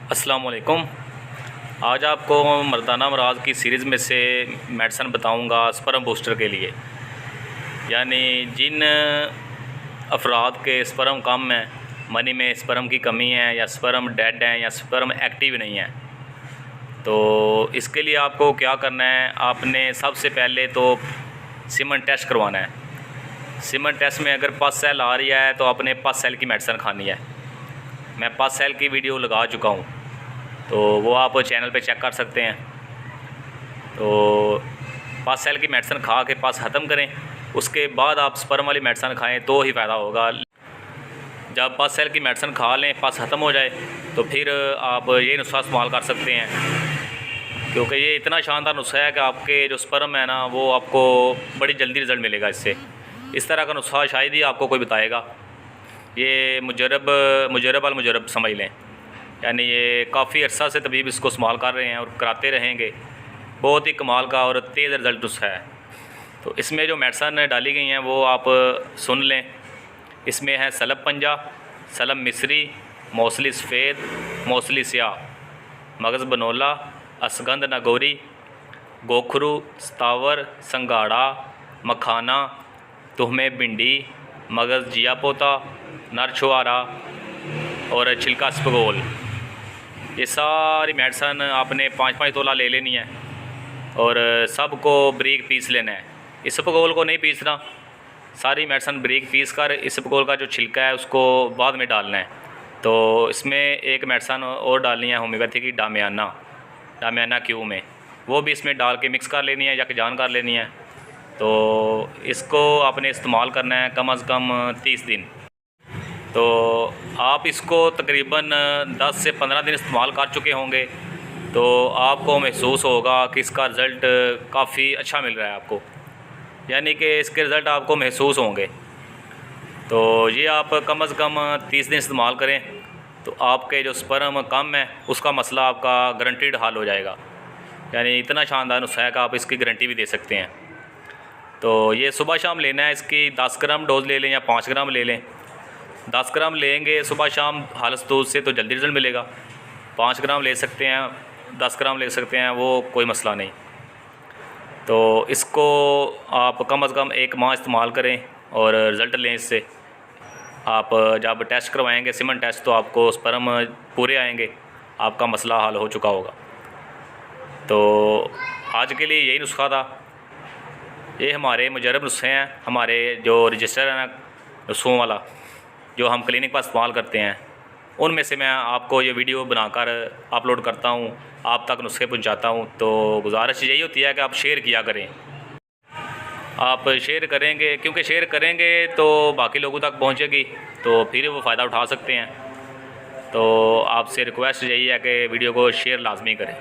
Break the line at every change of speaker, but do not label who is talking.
अस्सलाम वालेकुम। आज आपको मर्दाना अमराज़ की सीरीज़ में से मेडिसन बताऊंगा स्पर्म बूस्टर के लिए। यानी जिन अफराद के स्पर्म कम है, मनी में स्पर्म की कमी है, या स्पर्म डेड हैं, या स्पर्म एक्टिव नहीं है, तो इसके लिए आपको क्या करना है। आपने सबसे पहले तो सीमन टेस्ट करवाना है। सीमन टेस्ट में अगर पस सेल आ रही है तो आपने पस सेल की मेडिसन खानी है। मैं पस सेल की वीडियो लगा चुका हूँ, तो वो आप चैनल पे चेक कर सकते हैं। तो पस सेल की मेडिसन खा के पस ख़त्म करें, उसके बाद आप स्पर्म वाली मेडिसन खाएं तो ही फ़ायदा होगा। जब पस सेल की मेडिसन खा लें, पस ख़त्म हो जाए, तो फिर आप ये नुस्खा इस्तेमाल कर सकते हैं, क्योंकि ये इतना शानदार नुस्खा है कि आपके जो स्पर्म है ना, वो आपको बड़ी जल्दी रिज़ल्ट मिलेगा इससे। इस तरह का नुस्खा शायद ही आपको कोई बताएगा। ये मुजरब समझ लें। यानी ये काफ़ी अर्सा से तबीब इसको इस्तेमाल कर रहे हैं और कराते रहेंगे। बहुत ही कमाल का और तेज़ रिज़ल्ट नुस्खा है। तो इसमें जो मेडिसन डाली गई हैं वो आप सुन लें। इसमें है सलब पंजा, सलब मिस्री, मौसली सफ़ेद, मौसली स्याह, मगज़ बनोला, असगंध नागौरी, गोखरू, सतावर, संगाड़ा, मखाना, तुहमे भिंडी, मगज़ जिया पोता, नर छुआरा और छिलका स्पगोल। ये सारी मेडिसन आपने 5-5 तोला ले लेनी है और सबको बारीक पीस लेना है। इस स्पगोल को नहीं पीसना, सारी मेडिसन बारीक पीस कर इस स्पगोल का जो छिलका है उसको बाद में डालना है। तो इसमें एक मेडिसन और डालनी है होम्योपैथी की, डामियाना क्यू में, वो भी इसमें डाल के मिक्स कर लेनी है या जान कर लेनी है। तो इसको आपने इस्तेमाल करना है कम अज़ कम 30 दिन। तो आप इसको तकरीबन 10 से 15 दिन इस्तेमाल कर चुके होंगे, तो आपको महसूस होगा कि इसका रिज़ल्ट काफ़ी अच्छा मिल रहा है आपको। यानी कि इसके रिज़ल्ट आपको महसूस होंगे। तो ये आप कम अज़ कम 30 दिन इस्तेमाल करें, तो आपके जो स्पर्म कम है उसका मसला आपका गारंटीड हल हो जाएगा। यानी इतना शानदार नुस्खा है कि आप इसकी गारंटी भी दे सकते हैं। तो ये सुबह शाम लेना है। इसकी 10 ग्राम डोज़ ले लें या 5 ग्राम ले लें। 10 ग्राम लेंगे सुबह शाम खालिस दूध से तो जल्दी रिज़ल्ट मिलेगा। 5 ग्राम ले सकते हैं, 10 ग्राम ले सकते हैं, वो कोई मसला नहीं। तो इसको आप कम अज़ कम 1 माह इस्तेमाल करें और रिज़ल्ट लें इससे। आप जब टेस्ट करवाएंगे सीमन टेस्ट, तो आपको स्पर्म पूरे आएंगे, आपका मसला हल हो चुका होगा। तो आज के लिए यही नुस्खा था। ये हमारे मुजरब नुस्खे हैं, हमारे जो रजिस्टर है ना नुस्खों वाला, जो हम क्लिनिक पर इस्तेमाल करते हैं, उनमें से मैं आपको ये वीडियो बनाकर अपलोड करता हूँ, आप तक नुस्खे पहुँचाता हूँ। तो गुजारिश यही होती है कि आप शेयर किया करें। आप शेयर करेंगे, क्योंकि शेयर करेंगे तो बाकी लोगों तक पहुँचेगी, तो फिर वो फ़ायदा उठा सकते हैं। तो आपसे रिक्वेस्ट यही है कि वीडियो को शेयर लाजमी करें।